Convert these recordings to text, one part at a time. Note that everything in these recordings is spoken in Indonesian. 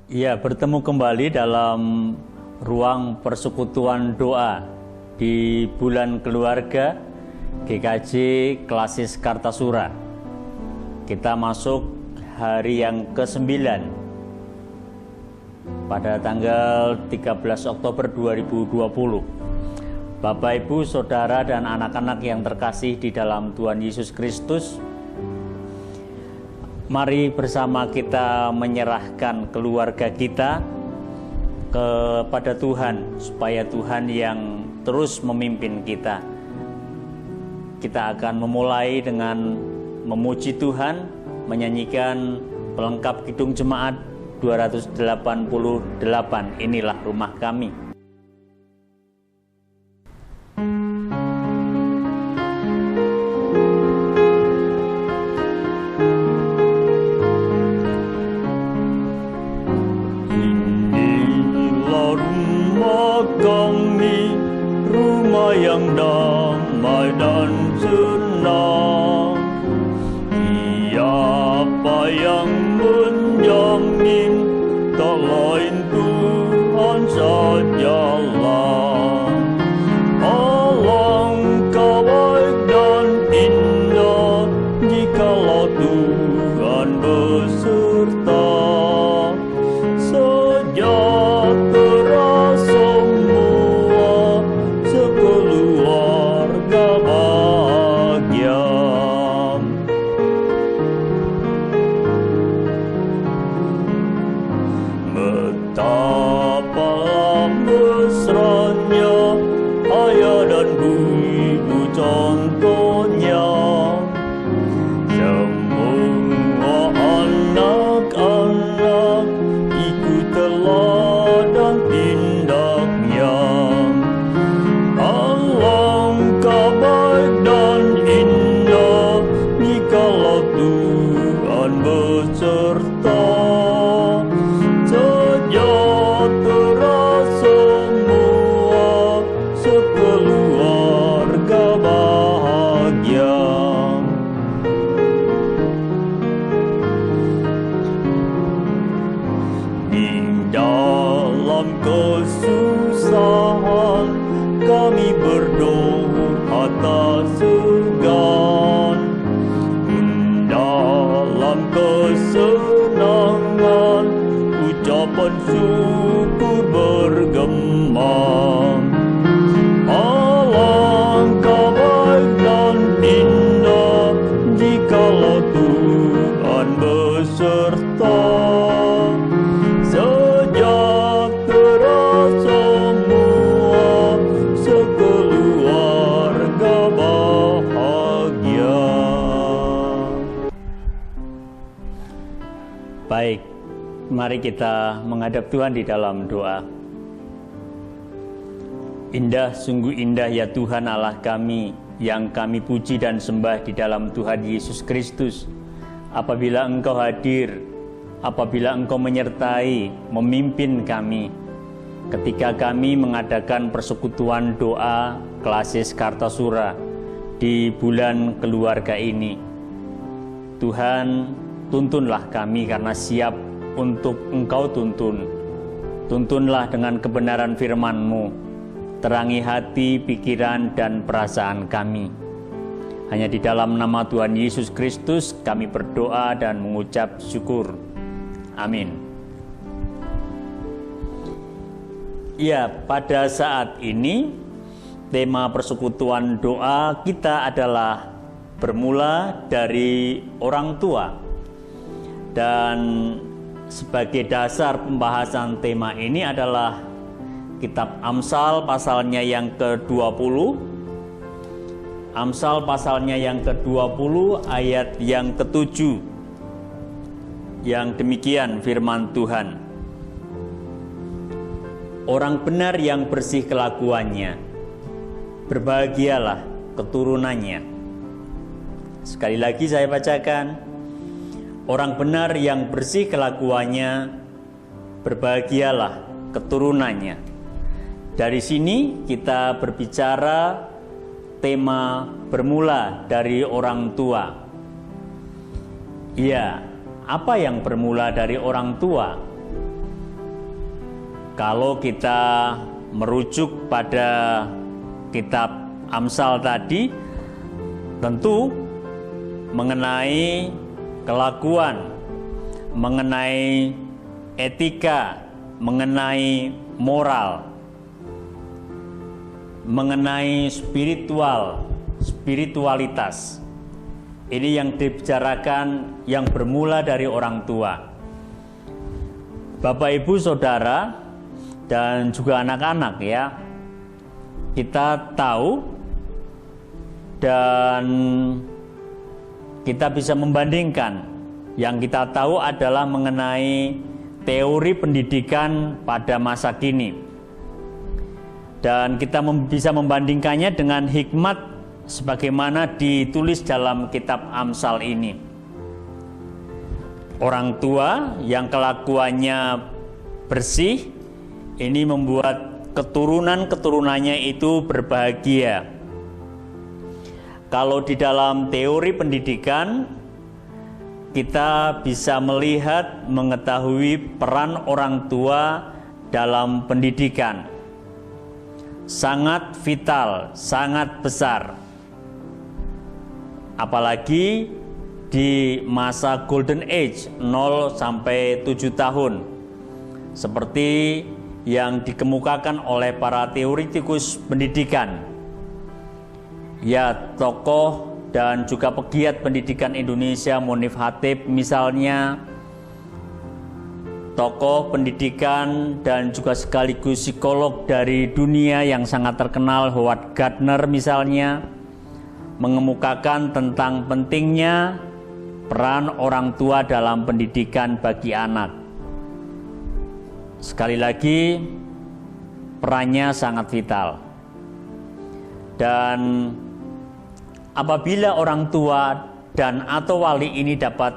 Ya, bertemu kembali dalam ruang persekutuan doa di bulan keluarga GKJ Klasis Kartasura. Kita masuk hari yang ke-9 pada tanggal 13 Oktober 2020. Bapak, Ibu, Saudara, dan anak-anak yang terkasih di dalam Tuhan Yesus Kristus, mari bersama kita menyerahkan keluarga kita kepada Tuhan, supaya Tuhan yang terus memimpin kita. Kita akan memulai dengan memuji Tuhan, menyanyikan pelengkap Kidung Jemaat 288, Inilah Rumah Kami. Kami rumah yang damai dan senang. Siapa yang menjamin, tak lain Tuhan sajalah. Alangkah baik dan indah jikalau Tuhan beserta. Syukur bergema. Alangkah baik dan indah jikalau Tuhan beserta. Sejahtera semua, sekeluarga bahagia. Baik, mari kita menghadap Tuhan di dalam doa. Indah, sungguh indah ya Tuhan Allah kami, yang kami puji dan sembah di dalam Tuhan Yesus Kristus. Apabila Engkau hadir, apabila Engkau menyertai, memimpin kami, ketika kami mengadakan persekutuan doa Klasis Kartasura di bulan keluarga ini. Tuhan, tuntunlah kami karena siap untuk Engkau tuntun. Tuntunlah dengan kebenaran firman-Mu. Terangi hati, pikiran, dan perasaan kami. Hanya di dalam nama Tuhan Yesus Kristus kami berdoa dan mengucap syukur. Amin. Ya, pada saat ini tema persekutuan doa kita adalah bermula dari orang tua. Dan sebagai dasar pembahasan tema ini adalah Kitab Amsal pasalnya yang ke-20. Amsal pasalnya yang ke-20 ayat yang ke-7. Yang demikian firman Tuhan. Orang benar yang bersih kelakuannya, berbahagialah keturunannya. Sekali lagi saya bacakan. Orang benar yang bersih kelakuannya, berbahagialah keturunannya. Dari sini kita berbicara tema bermula dari orang tua. Ya, apa yang bermula dari orang tua? Kalau kita merujuk pada kitab Amsal tadi, tentu mengenai kelakuan, mengenai etika, mengenai moral, mengenai spiritualitas. Ini yang dibicarakan yang bermula dari orang tua. Bapak, Ibu, Saudara, dan juga anak-anak ya, kita tahu dan kita bisa membandingkan. Yang kita tahu adalah mengenai teori pendidikan pada masa kini. Dan kita bisa membandingkannya dengan hikmat sebagaimana ditulis dalam kitab Amsal ini. Orang tua yang kelakuannya bersih, ini membuat keturunan-keturunannya itu berbahagia. Kalau di dalam teori pendidikan, kita bisa melihat, mengetahui peran orang tua dalam pendidikan. Sangat vital, sangat besar. Apalagi di masa Golden Age 0 sampai 7 tahun. Seperti yang dikemukakan oleh para teoretikus pendidikan. Ya, tokoh dan juga pegiat pendidikan Indonesia Monif Hatip misalnya, tokoh pendidikan dan juga sekaligus psikolog dari dunia yang sangat terkenal Howard Gardner misalnya, mengemukakan tentang pentingnya peran orang tua dalam pendidikan bagi anak. Sekali lagi, perannya sangat vital. Dan apabila orang tua dan atau wali ini dapat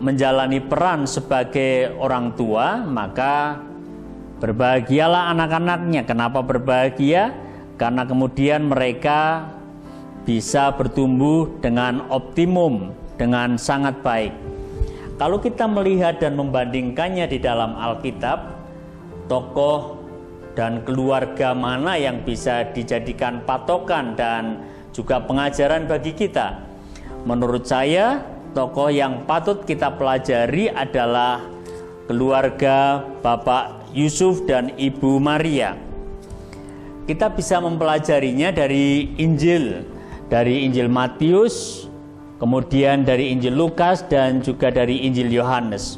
menjalani peran sebagai orang tua, maka berbahagialah anak-anaknya. Kenapa berbahagia? Karena kemudian mereka bisa bertumbuh dengan optimum, dengan sangat baik. Kalau kita melihat dan membandingkannya di dalam Alkitab, tokoh dan keluarga mana yang bisa dijadikan patokan dan juga pengajaran bagi kita? Menurut saya, tokoh yang patut kita pelajari adalah keluarga Bapak Yusuf dan Ibu Maria. Kita bisa mempelajarinya dari Injil Matius, kemudian dari Injil Lukas dan juga dari Injil Yohanes.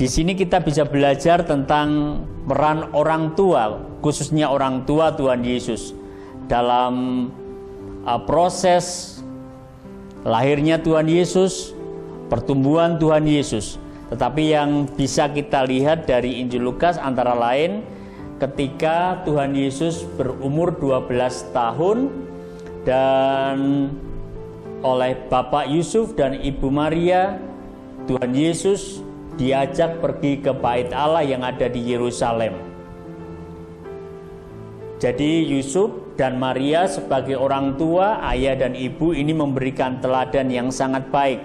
Di sini kita bisa belajar tentang peran orang tua, khususnya orang tua Tuhan Yesus dalam proses lahirnya Tuhan Yesus, pertumbuhan Tuhan Yesus. Tetapi yang bisa kita lihat dari Injil Lukas antara lain ketika Tuhan Yesus berumur 12 tahun dan oleh Bapak Yusuf dan Ibu Maria, Tuhan Yesus diajak pergi ke Bait Allah yang ada di Yerusalem. Jadi Yusuf dan Maria sebagai orang tua, ayah dan ibu ini memberikan teladan yang sangat baik.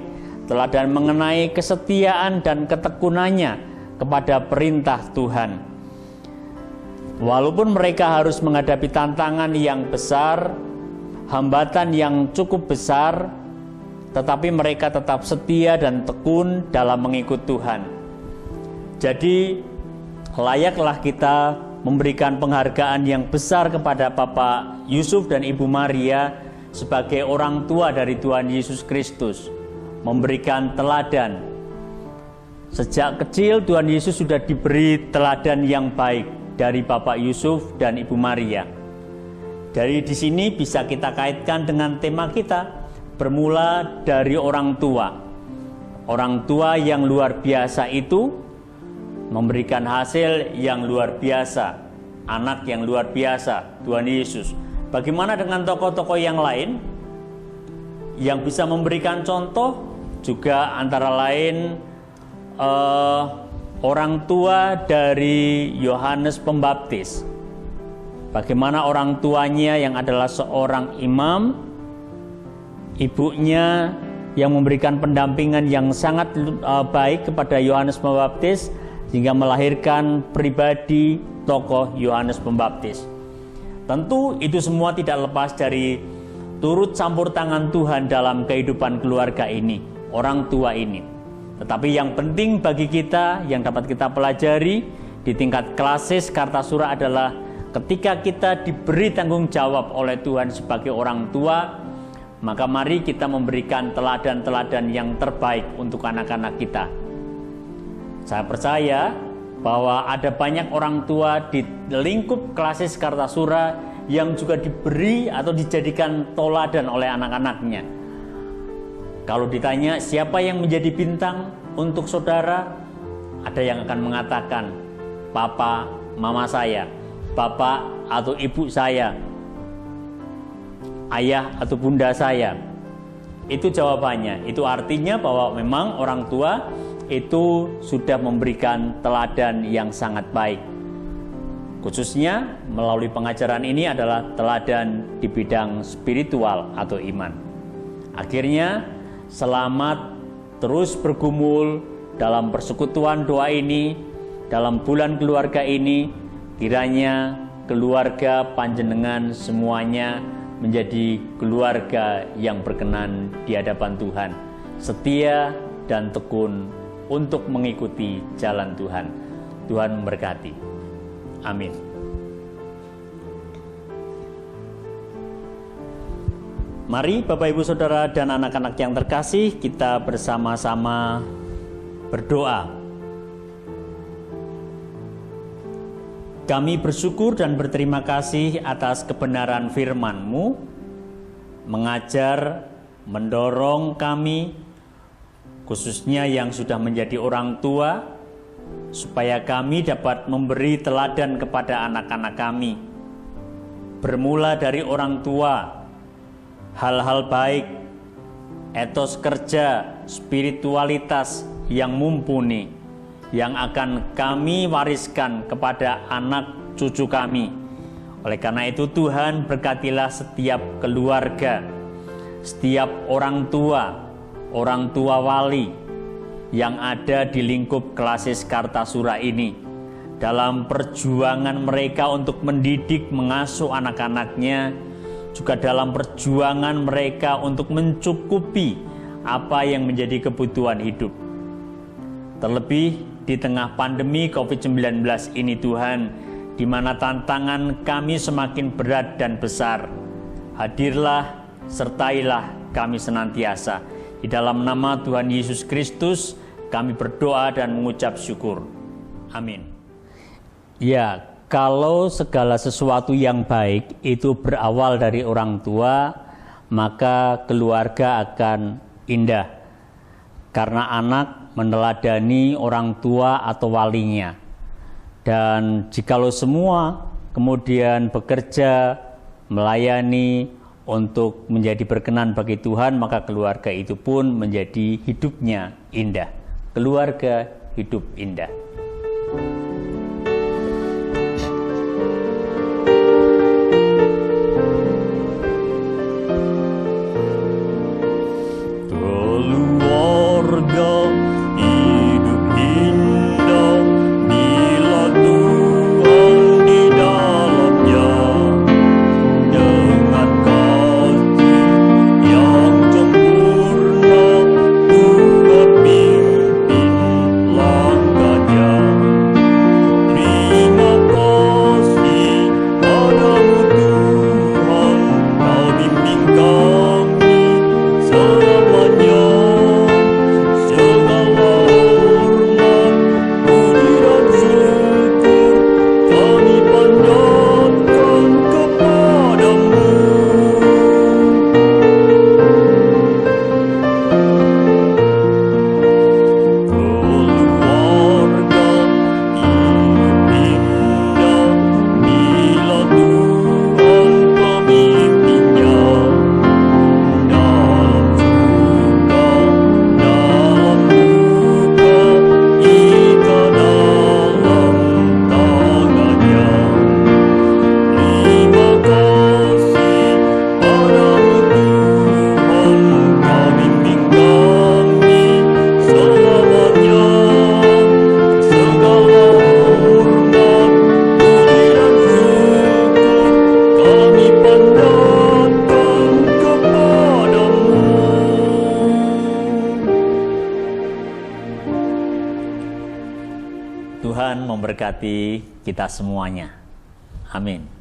Teladan mengenai kesetiaan dan ketekunannya kepada perintah Tuhan. Walaupun mereka harus menghadapi tantangan yang besar, hambatan yang cukup besar, tetapi mereka tetap setia dan tekun dalam mengikut Tuhan. Jadi layaklah kita memberikan penghargaan yang besar kepada Bapak Yusuf dan Ibu Maria sebagai orang tua dari Tuhan Yesus Kristus, memberikan teladan. Sejak kecil Tuhan Yesus sudah diberi teladan yang baik dari Bapak Yusuf dan Ibu Maria. Dari di sini bisa kita kaitkan dengan tema kita, bermula dari orang tua. Orang tua yang luar biasa itu memberikan hasil yang luar biasa, anak yang luar biasa, Tuhan Yesus. Bagaimana dengan tokoh-tokoh yang lain yang bisa memberikan contoh? Juga antara lain orang tua dari Yohanes Pembaptis. Bagaimana orang tuanya yang adalah seorang imam, ibunya yang memberikan pendampingan yang sangat baik kepada Yohanes Pembaptis, sehingga melahirkan pribadi tokoh Yohanes Pembaptis. Tentu itu semua tidak lepas dari turut campur tangan Tuhan dalam kehidupan keluarga ini, orang tua ini. Tetapi yang penting bagi kita yang dapat kita pelajari di tingkat klasis Kartasura adalah ketika kita diberi tanggung jawab oleh Tuhan sebagai orang tua, maka mari kita memberikan teladan-teladan yang terbaik untuk anak-anak kita. Saya percaya bahwa ada banyak orang tua di lingkup klasis Kartasura yang juga diberi atau dijadikan teladan oleh anak-anaknya. Kalau ditanya siapa yang menjadi bintang untuk saudara, ada yang akan mengatakan papa, mama saya, bapak atau ibu saya, ayah atau bunda saya. Itu jawabannya. Itu artinya bahwa memang orang tua itu sudah memberikan teladan yang sangat baik. Khususnya melalui pengajaran ini adalah teladan di bidang spiritual atau iman. Akhirnya selamat terus bergumul dalam persekutuan doa ini, dalam bulan keluarga ini. Kiranya keluarga panjenengan semuanya menjadi keluarga yang berkenan di hadapan Tuhan, setia dan tekun untuk mengikuti jalan Tuhan. Tuhan memberkati. Amin. Mari Bapak Ibu Saudara dan anak-anak yang terkasih, kita bersama-sama berdoa. Kami bersyukur dan berterima kasih atas kebenaran firman-Mu, mengajar, mendorong kami, khususnya yang sudah menjadi orang tua, supaya kami dapat memberi teladan kepada anak-anak kami. Bermula dari orang tua, hal-hal baik, etos kerja, spiritualitas yang mumpuni, yang akan kami wariskan kepada anak cucu kami. Oleh karena itu Tuhan berkatilah setiap keluarga, setiap orang tua wali yang ada di lingkup klasis Kartasura ini, dalam perjuangan mereka untuk mendidik, mengasuh anak-anaknya, juga dalam perjuangan mereka untuk mencukupi apa yang menjadi kebutuhan hidup. Terlebih di tengah pandemi COVID-19 ini Tuhan, di mana tantangan kami semakin berat dan besar, hadirlah, sertailah kami senantiasa. Di dalam nama Tuhan Yesus Kristus kami berdoa dan mengucap syukur. Amin. Ya, kalau segala sesuatu yang baik itu berawal dari orang tua, maka keluarga akan indah. Karena anak meneladani orang tua atau walinya. Dan jikalau semua kemudian bekerja, melayani untuk menjadi berkenan bagi Tuhan, maka keluarga itu pun menjadi hidupnya indah. Keluarga hidup indah. Keluarga hidup indah bila Tuhan di dalamnya, dengan kasih yang sempurna Tuhan pimpin langkahnya. Tuhan memberkati kita semuanya. Amin.